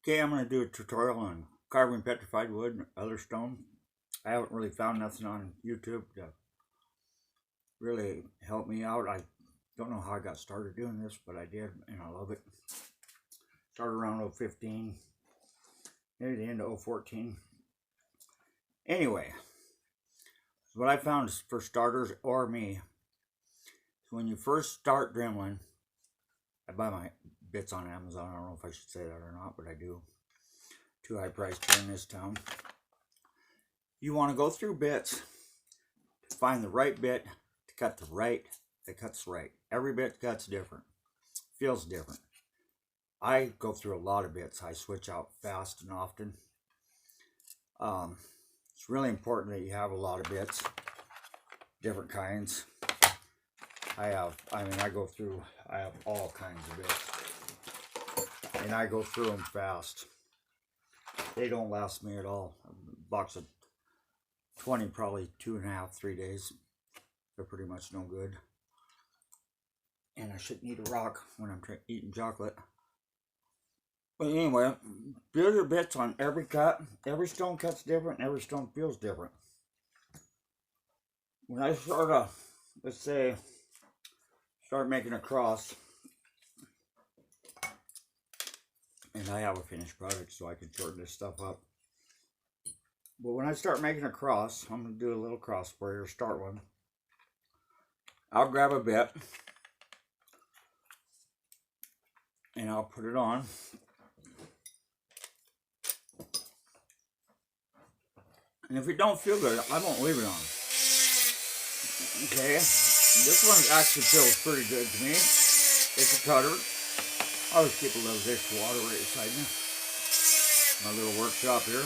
Okay, I'm going to do a tutorial on carving petrified wood and other stone. I haven't really found nothing on YouTube to really help me out. I don't know how I got started doing this, but I did, and I love it. Started around 015, near the end of 014. Anyway, what I found is for starters, or me, is when you first start dremeling, I buy my bits on Amazon. I don't know if I should say that or not, but I do. Too high priced here in this town. You want to go through bits to find the right bit to cut the right that cuts right. Every bit cuts different, feels different. I go through a lot of bits. I switch out fast and often. It's really important that you have a lot of bits, different kinds. I have all kinds of bits, and I go through them fast. They don't last me at all. A box of 20, probably 2.5, 3 days. They're pretty much no good. And I shouldn't eat a rock when I'm eating chocolate. But anyway, feel your bits on every cut. Every stone cut's different, and every stone feels different. When I start let's say, start making a cross, and I have a finished product so I can shorten this stuff up. But when I start making a cross, I'm going to do a little cross for you, start one. I'll grab a bit, and I'll put it on. And if it don't feel good, I won't leave it on. Okay, this one actually feels pretty good to me. It's a cutter. I always keep a little dish of water right beside me. My little workshop here.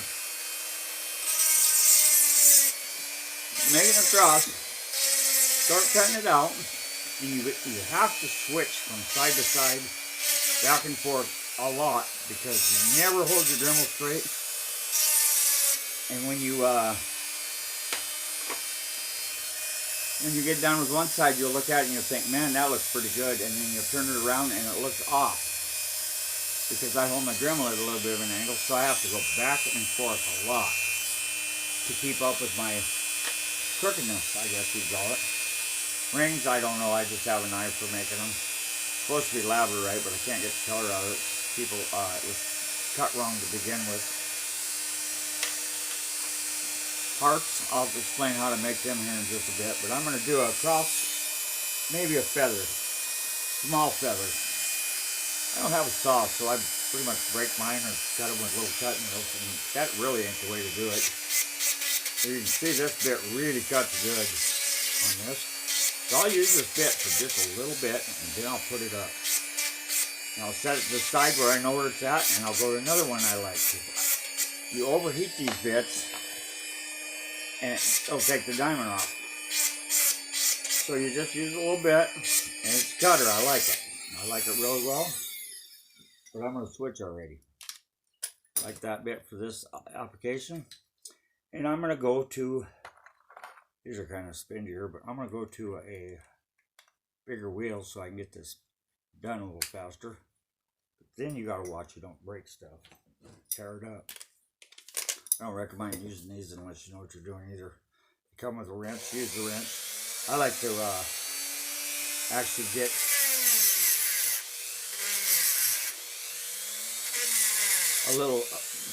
Making a cross, start cutting it out, and you have to switch from side to side, back and forth a lot, because you never hold your Dremel straight. And when you get done with one side, you'll look at it and you'll think, man, that looks pretty good, and then you'll turn it around and it looks off, because I hold my Dremel at a little bit of an angle, so I have to go back and forth a lot to keep up with my crookedness, I guess you'd call it. Rings, I don't know, I just have an eye for making them. Supposed to be labradorite, but I can't get the color out of it. People, it was cut wrong to begin with. Hearts, I'll explain how to make them here in just a bit, but I'm going to do a cross, maybe a feather, small feather. I don't have a saw, so I pretty much break mine or cut them with little cutting wheels, and that really ain't the way to do it. So you can see this bit really cuts good on this. So I'll use this bit for just a little bit, and then I'll put it up. And I'll set it to the side where I know where it's at, and I'll go to another one I like. You overheat these bits, and it'll take the diamond off. So you just use a little bit, and it's a cutter. I like it. I like it really well. But I'm going to switch already. Like that bit for this application. And I'm going to go to, these are kind of spendier, but I'm going to go to a bigger wheel so I can get this done a little faster. But then you got to watch you don't break stuff. Tear it up. I don't recommend using these unless you know what you're doing either. They come with a wrench, use the wrench. I like to actually get a little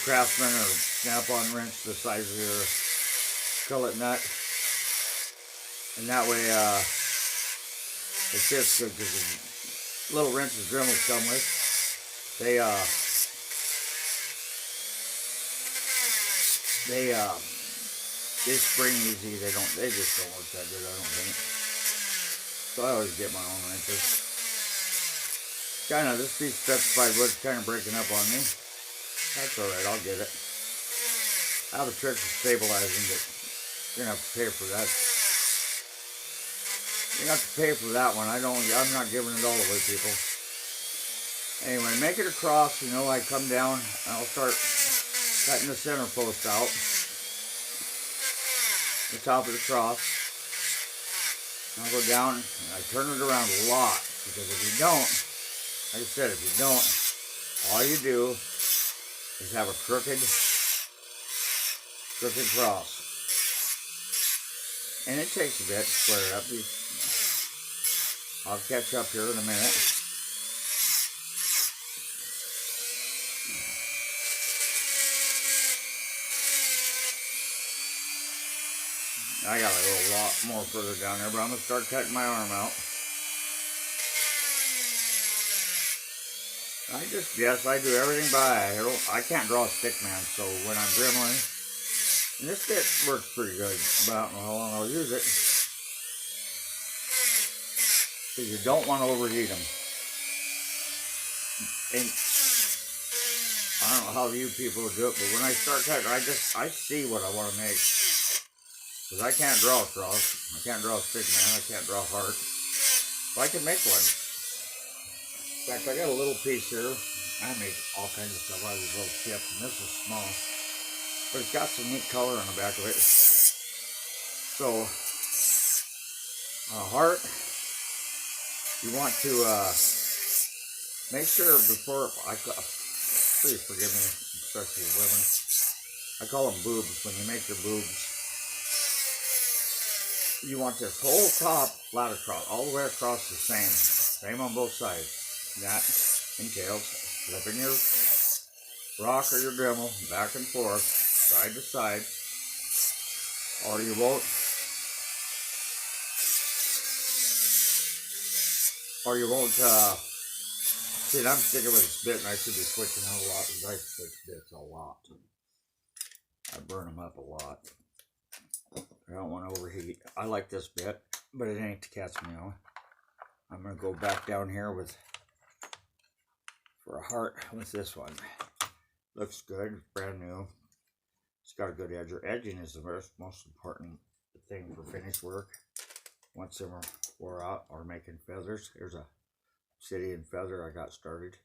Craftsman or snap-on wrench the size of your fillet nut. And that way it fits good, because the little wrenches Dremels come with, they spring easy. They just don't work that good, I don't think. So I always get my own wrenches. This piece of petrified wood's kind of breaking up on me. That's alright, I'll get it. I have a trick for stabilizing, but you're gonna have to pay for that. You're gonna have to pay for that one. I'm not giving it all away, people. Anyway, make it across, I come down and I'll start cutting the center post out. The top of the cross. I'll go down and I turn it around a lot, because if you don't, like I said, all you do is have a crooked cross. And it takes a bit to square it up. I'll catch up here in a minute. I got a little lot more further down there, but I'm going to start cutting my arm out. I do everything by eye. I can't draw a stick man, so when I'm dremeling, and this bit works pretty good, but I don't know how long I'll use it. Because you don't want to overheat them. And I don't know how you people do it, but when I start cutting, I see what I want to make. Because I can't draw a cross, I can't draw a stick man, I can't draw a heart. But I can make one. In fact, I got a little piece here. I made all kinds of stuff out of these little chips, and this is small. But it's got some neat color on the back of it. So, a heart, you want to make sure before, please forgive me, especially women. I call them boobs. When you make your boobs, you want this whole top flat across, all the way across the same on both sides. That entails flipping your rock or your Dremel back and forth, side to side, or you won't, see, I'm sticking with this bit and I should be switching out a lot because I switch bits a lot. I burn them up a lot. I don't want to overheat. I like this bit, but it ain't the cat's meow. I'm going to go back down here for a heart with this one. Looks good, brand new. It's got a good edge. Edging is the most important thing for finish work. Once they wore out or making feathers, here's a obsidian feather I got started.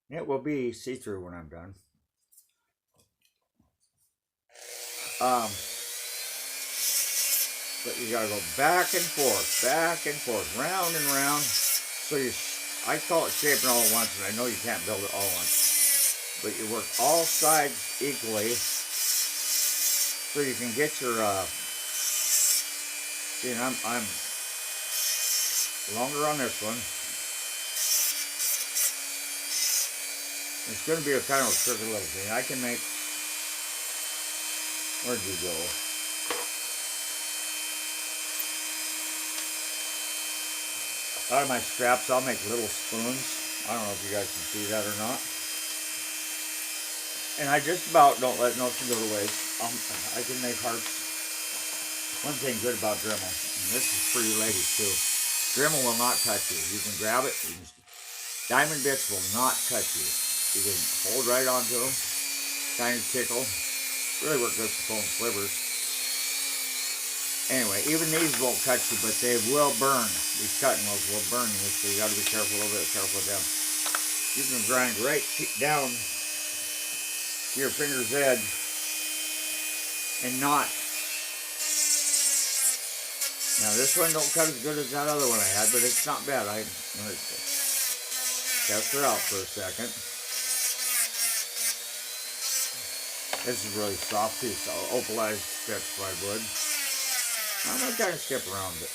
And it will be see-through when I'm done. But you gotta go back and forth, round and round. So I call it shaping all at once, and I know you can't build it all at once. But you work all sides equally, so you can get your, see, and I'm longer on this one. It's gonna be a kind of a crooked little thing. I can make, where'd you go? Out of my scraps, I'll make little spoons. I don't know if you guys can see that or not. And I just about don't let nothing go to waste. I can make hearts. One thing good about Dremel, and this is for you ladies too, Dremel will not touch you. You can grab it. Diamond bits will not touch you. You can hold right onto them, kind of tickle. Really work good for pulling slivers. Anyway, even these won't cut you, but they will burn. These cutting wheels will burn you, so you got to be careful, a little bit careful with them. You can grind right down to your finger's edge and not. Now this one don't cut as good as that other one I had, but it's not bad. I test her out for a second. This is really soft piece of opalized petrified wood. I'm going to kind of skip around it.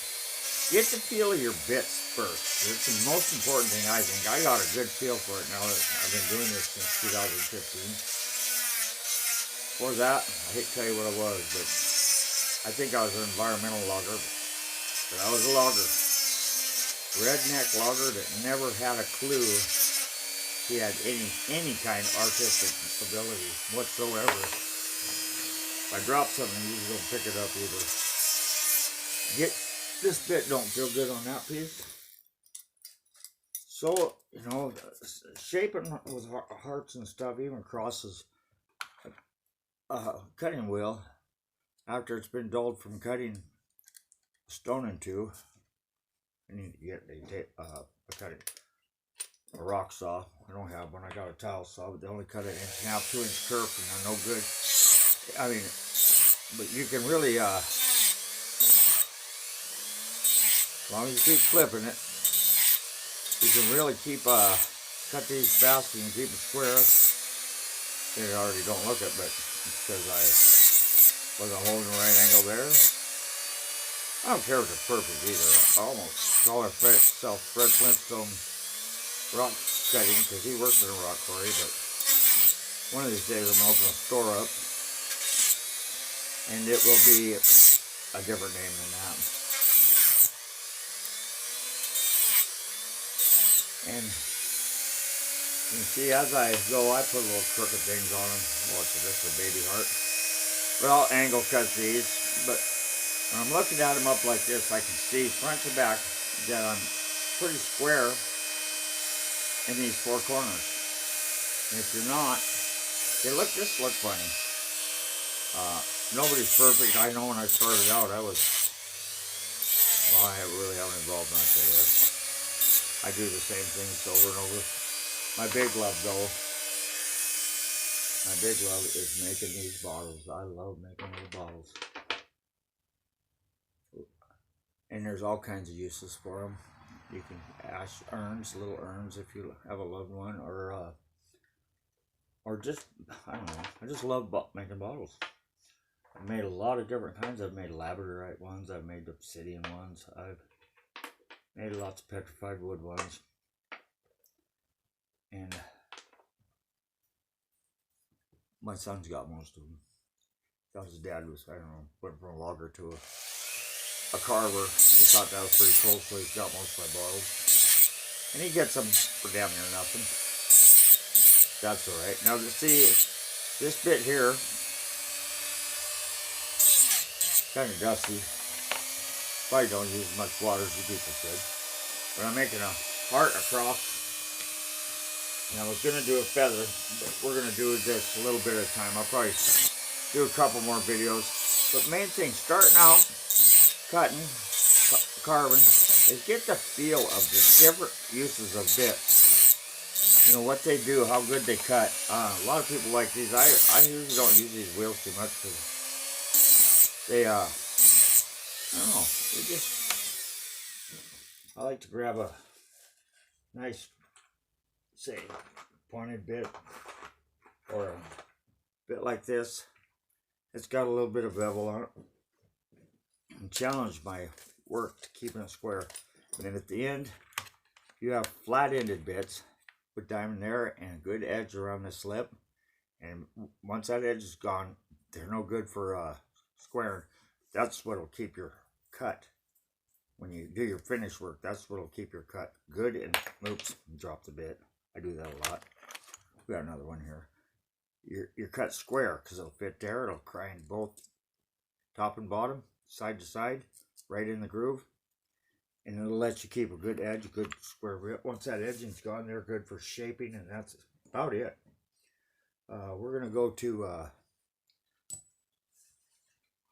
Get the feel of your bits first. It's the most important thing, I think. I got a good feel for it now that I've been doing this since 2015. Before that, I hate to tell you what I was, but I think I was an environmental logger. But I was a logger. Redneck logger that never had a clue he had any kind of artistic ability whatsoever. If I drop something, you don't pick it up either. This bit don't feel good on that piece. So, you know, shaping with hearts and stuff, even crosses, cutting wheel, after it's been dulled from cutting stone into, I need to get a rock saw. I don't have one. I got a tile saw, but they only cut it 1.5 inch, 2 inch curve, and they're no good. I mean, but you can really, as long as you keep flipping it, you can really keep, cut these fast and keep it square. They already don't look it, but because I wasn't holding the right angle there. I don't care if it's perfect either. I almost call myself Fred Flintstone rock cutting because he works in a rock quarry, but one of these days I'm going to open a store up and it will be a different name than that. And you can see as I go, I put little crooked things on them. What's this, a baby heart? But I'll angle cut these. But when I'm looking at them up like this, I can see front to back that I'm pretty square in these four corners. And if you're not, they just look funny. Nobody's perfect. I know when I started out, I really haven't evolved much, I guess. I do the same things over and over. My big love, though, is making these bottles. I love making these bottles. And there's all kinds of uses for them. You can ash urns, little urns if you have a loved one, or just, I don't know, I just love making bottles. I've made a lot of different kinds. I've made labradorite ones, I've made obsidian ones, I've made lots of petrified wood ones. And my son's got most of them. That his dad was, I don't know, went from a logger to a carver. He thought that was pretty cool, so he's got most of my bottles. And he gets them for damn near nothing. That's alright. Now to see this bit here, kind of dusty. Probably don't use as much water as you people should. But I'm making a heart across. And I was going to do a feather, but we're going to do this a little bit at a time. I'll probably do a couple more videos. But main thing, starting out, cutting, carving, is get the feel of the different uses of bits. You know, what they do, how good they cut. A lot of people like these. I usually don't use these wheels too much because they, I don't know, I like to grab a nice, say, pointed bit or a bit like this. It's got a little bit of bevel on it and challenge my work to keeping it square. And then at the end, you have flat-ended bits with diamond there and a good edge around the slip. And once that edge is gone, they're no good for squaring. That's what'll keep your cut. When you do your finish work, that's what'll keep your cut good. And oops, drop the bit. I do that a lot. We got another one here. Your cut square because it'll fit there. It'll grind both top and bottom, side to side, right in the groove. And it'll let you keep a good edge, a good square bit. Once that edging's gone, they're good for shaping, and that's about it. We're going to go to,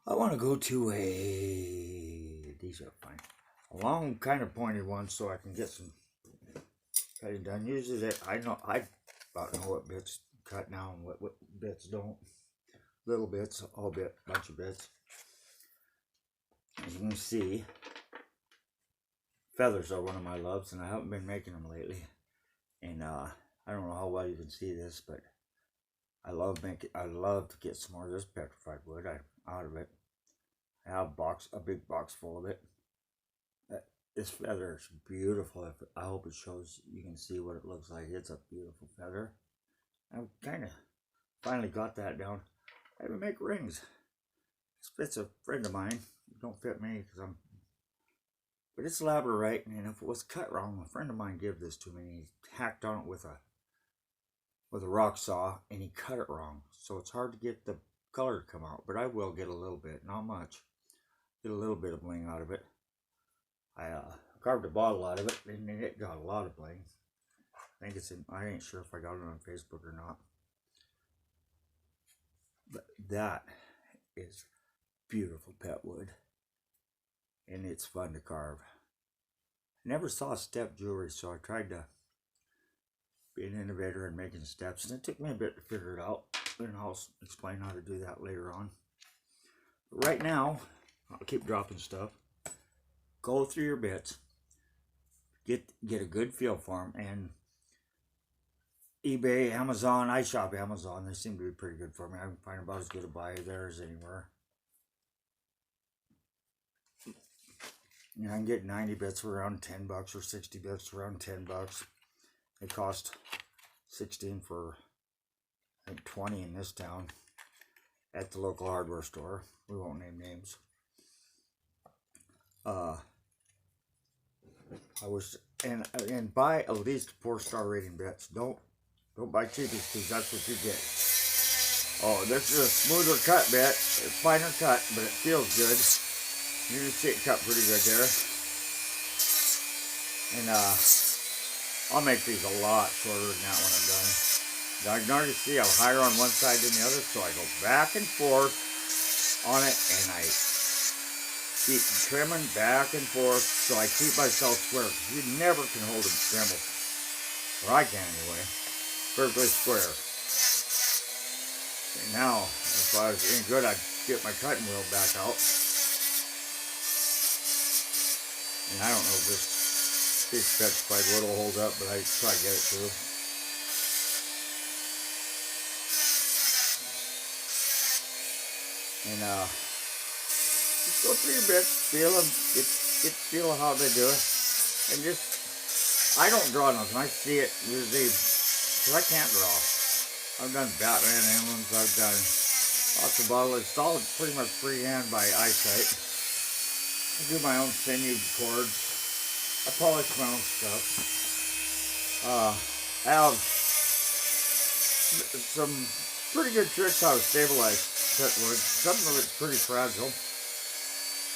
I want to go to these are fine. A long kind of pointed one so I can get some cutting done. Usually I about know what bits cut now and what bits don't. Little bits, bunch of bits. As you can see, feathers are one of my loves, and I haven't been making them lately. And I don't know how well you can see this, but I love to get some more of this petrified wood out of it. I have a big box full of it. This feather is beautiful. I hope it shows you can see what it looks like. It's a beautiful feather. I've kind of finally got that down. I even make rings. This fits a friend of mine. It don't fit me because but it's labradorite, and if it was cut wrong, a friend of mine gave this to me. He hacked on it with a rock saw, and he cut it wrong. So it's hard to get the color to come out, but I will get a little bit, not much. Get a little bit of bling out of it. I carved a bottle out of it, and it got a lot of bling. I think I ain't sure if I got it on Facebook or not. But that is beautiful pet wood. And it's fun to carve. I never saw step jewelry, so I tried to be an innovator in making steps, and it took me a bit to figure it out, and I'll explain how to do that later on. But right now, I'll keep dropping stuff. Go through your bits, get a good feel for them, and eBay, Amazon. I shop Amazon. They seem to be pretty good for me. I can find about as good a buy there as anywhere. I can get 90 bits for around $10 or 60 bits for around $10. They cost 16 for I think 20 in this town at the local hardware store. We won't name names. I was and buy at least 4-star rating bits. Don't buy cheapies because that's what you get. Oh, this is a smoother cut bit. It's finer cut, but it feels good. You can see it cut pretty good there. And I'll make these a lot shorter than that when I'm done. Now you can already see I'm higher on one side than the other, so I go back and forth on it, and I keep trimming back and forth so I keep myself square. You never can hold a Dremel, or I can anyway, perfectly square. And now, if I was any good, I'd get my cutting wheel back out. And I don't know if this petrified wood will hold up, but I try to get it to. And just go through your bits, feel them, get feel how they do it, and just I don't draw nothing. I see it usually because I can't draw. I've done Batman emblems, I've done lots of bottles. It's all pretty much freehand by eyesight. I do my own sinew chords. I polish my own stuff. I have some pretty good tricks how to stabilize cut wood. Some of it's pretty fragile.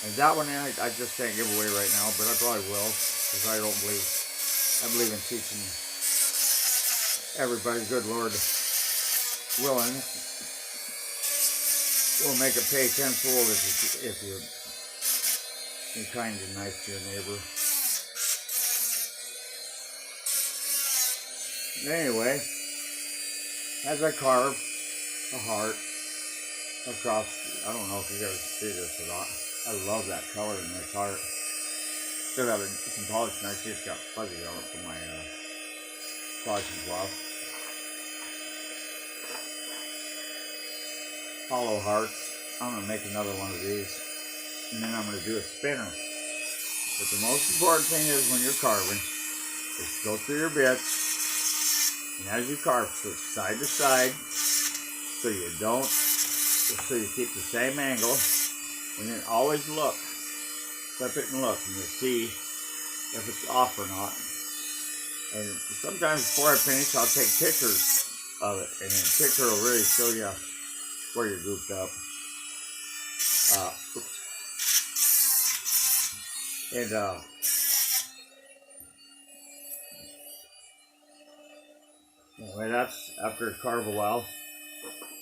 And that one I just can't give away right now, but I probably will, because I believe in teaching everybody, good Lord willing, will make it pay tenfold if you're kind and nice to your neighbor. Anyway, as I carve a heart across, I don't know if you guys see this or not. I love that color in this heart. Still have some polish, and I see it's got fuzzy on it from my polishing cloth. Hollow hearts. I'm going to make another one of these, and then I'm going to do a spinner. But the most important thing is when you're carving, is go through your bits, and as you carve, switch side to side, so you keep the same angle, and then always look, flip it and look, and you'll see if it's off or not. And sometimes before I finish, I'll take pictures of it, and then the picture will really show you where you're goofed up. Anyway, that's after you carve a while,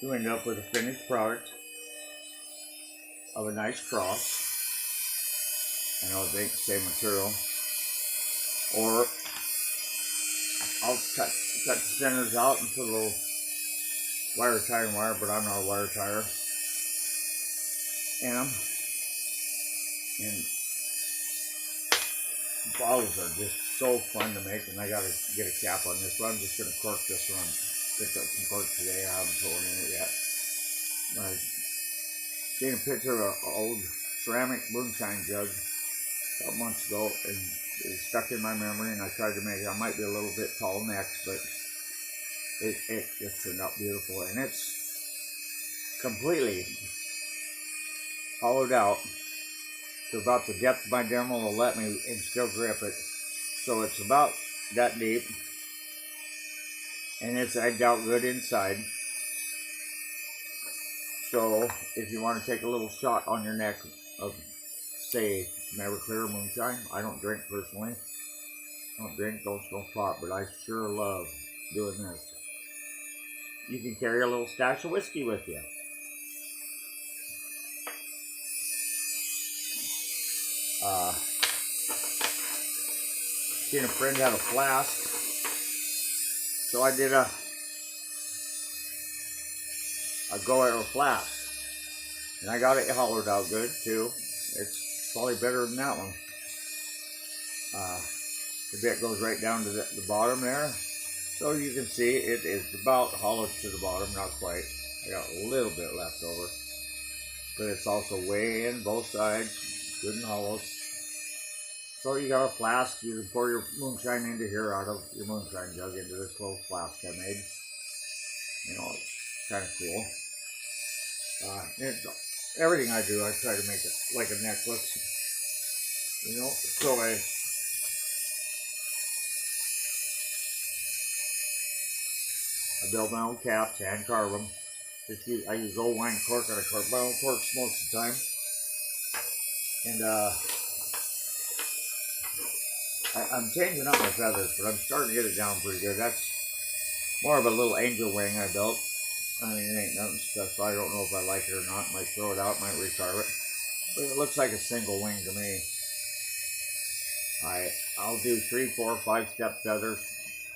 you end up with a finished product of a nice cross. And I'll make the same material. Or I'll cut the centers out and put a little wire tie and wire, but I'm not a wire tire. And bottles are just so fun to make, and I gotta get a cap on this, but I'm just gonna cork this one. Picked up some cork today. I haven't put one in it yet. I seen a picture of an old ceramic moonshine jug a couple months ago, and it stuck in my memory, and I tried to make it. I might be a little bit tall next, but it just turned out beautiful, and it's completely hollowed out to about the depth my Dremel will let me and still grip it. So it's about that deep, and it's egged out good inside. So if you want to take a little shot on your neck of, say, Everclear moonshine, I don't drink personally. Don't smoke pot, but I sure love doing this. You can carry a little stash of whiskey with you. Seen a friend had a flask, so I did a go-air flask, and I got it hollowed out good too. It's probably better than that one. The bit goes right down to the bottom there, So you can see it is about hollow to the bottom, not quite. I got a little bit left over. But it's also way in both sides, good and hollow. So you got a flask, you can pour your moonshine into here out of your moonshine jug into this little flask I made. You know, it's kind of cool. Everything I do, I try to make it like a necklace. You know, so I build my own caps, hand carve them. I use old wine cork, and I carve my own corks most of the time. And I'm changing up my feathers, but I'm starting to get it down pretty good. That's more of a little angel wing I built. I mean, it ain't nothing special. I don't know if I like it or not. Might throw it out, might recarve it. But it looks like a single wing to me. I'll do 3, 4, 5 step feathers,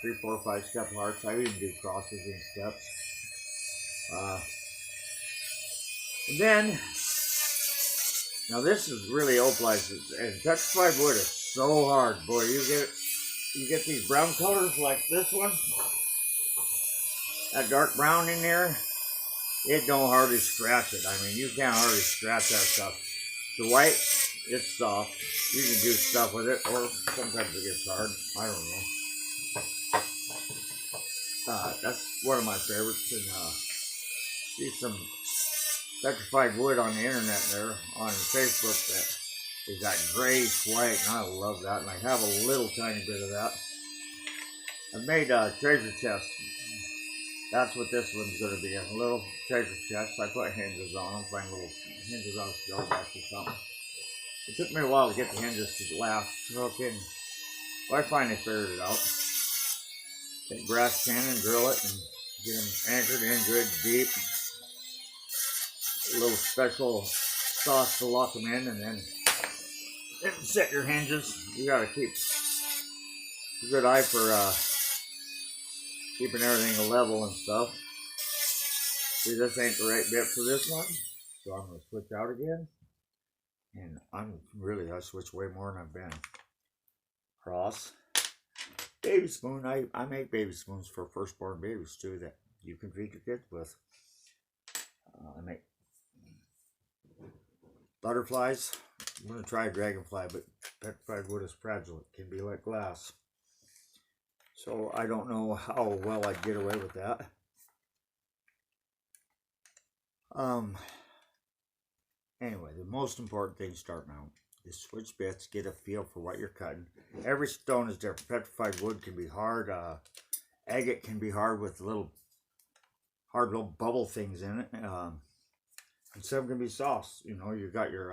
3, 4, 5 step hearts. I even do crosses and steps. And then, now this is really opalized, and petrified wood is so hard, boy. You get these brown colors like this one, that dark brown in there. It don't hardly scratch it. I mean, you can't hardly scratch that stuff. The white, it's soft. You can do stuff with it, or sometimes it gets hard. I don't know. That's one of my favorites. And see some petrified wood on the internet there, on Facebook, that is that grayish white, and I love that. And I have a little tiny bit of that. I've made a treasure chest. That's what this one's going to be, a little treasure chest. I put hinges on them, find little hinges on scaleback or something. It took me a while to get the hinges to last. Okay, well, I finally figured it out. Take brass tin and drill it and get them anchored in good, deep. A little special sauce to lock them in, and then set your hinges. You got to keep a good eye for keeping everything level and stuff. See, this ain't the right bit for this one, so I'm going to switch out again. And I switch way more than I've been. Cross. Baby spoon. I make baby spoons for firstborn babies too, that you can feed your kids with. I make butterflies. I'm going to try dragonfly, but petrified wood is fragile. It can be like glass. So I don't know how well I'd get away with that. Anyway, the most important thing starting out is switch bits, get a feel for what you're cutting. Every stone is different. Petrified wood can be hard. Agate can be hard with hard little bubble things in it. And some can be soft. You know, you got your,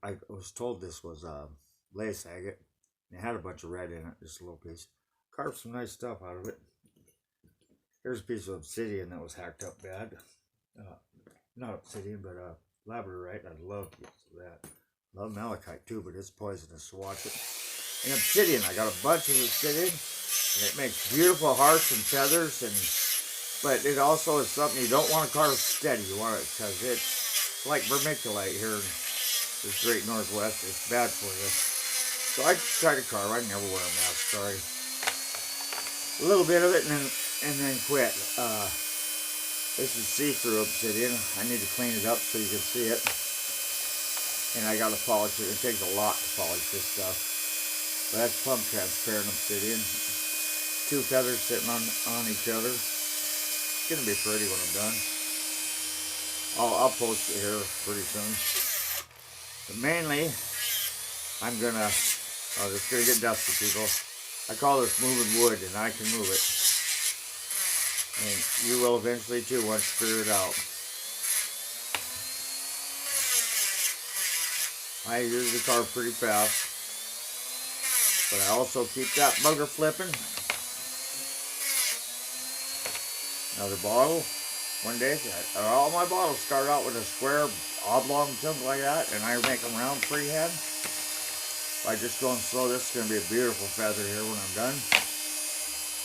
I was told this was lace agate. And it had a bunch of red in it, just a little piece. Carved some nice stuff out of it. Here's a piece of obsidian that was hacked up bad. Not obsidian, but labradorite. I'd love to get to that. Love malachite too, but it's poisonous, so watch it. And obsidian, I got a bunch of obsidian, and it makes beautiful hearts and feathers, but it also is something you don't want to carve steady. You want it because it's like vermiculite here in this great northwest. It's bad for you. So I try to carve. I never wear a mask, sorry. A little bit of it and then quit. This is see-through obsidian. I need to clean it up so you can see it. And I gotta polish it. It takes a lot to polish this stuff. But that's plumb transparent obsidian. 2 feathers sitting on each other. It's gonna be pretty when I'm done. I'll post it here pretty soon. But mainly, I'm gonna, oh, this is gonna get dusty, people. I call this moving wood, and I can move it. And you will eventually too once you figure it out. I usually carve pretty fast, but I also keep that bugger flipping. Another bottle. One day, all my bottles start out with a square, oblong chunk like that, and I make them round freehand. By just going slow, this is going to be a beautiful feather here when I'm done.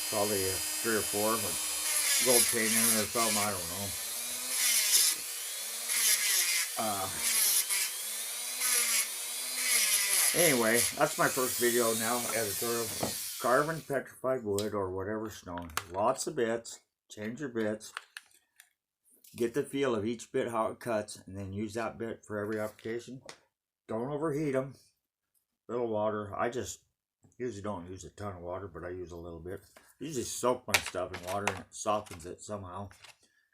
Probably 3 or 4 with gold chain in it or something, I don't know. Anyway, that's my first video now, editorial carving petrified wood or whatever stone. Lots of bits. Change your bits. Get the feel of each bit, how it cuts, and then use that bit for every application. Don't overheat them. Little water. I just usually don't use a ton of water, but I use a little bit. Usually soak my stuff in water and it softens it somehow.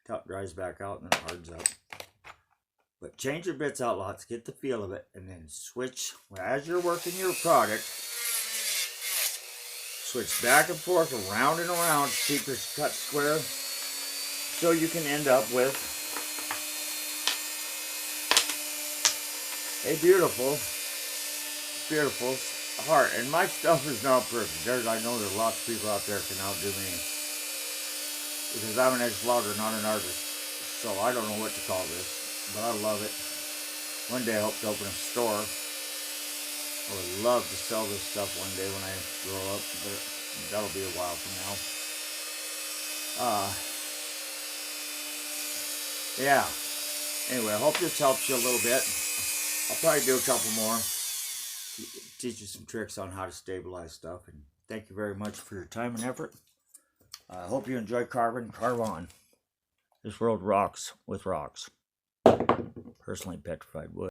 Till it dries back out and then it hardens up. But change your bits out lots, get the feel of it, and then switch, as you're working your product, switch back and forth, around and around, to keep your cut square, so you can end up with a beautiful heart. And my stuff is not perfect. I know there's lots of people out there can outdo me, because I'm an ex-logger, not an artist, so I don't know what to call this. But I love it. One day I hope to open a store. I would love to sell this stuff one day when I grow up, but that'll be a while from now. Yeah. Anyway, I hope this helps you a little bit. I'll probably do a couple more. Teach you some tricks on how to stabilize stuff. And thank you very much for your time and effort. I hope you enjoy carving. Carve on. This world rocks with rocks. Personally petrified wood.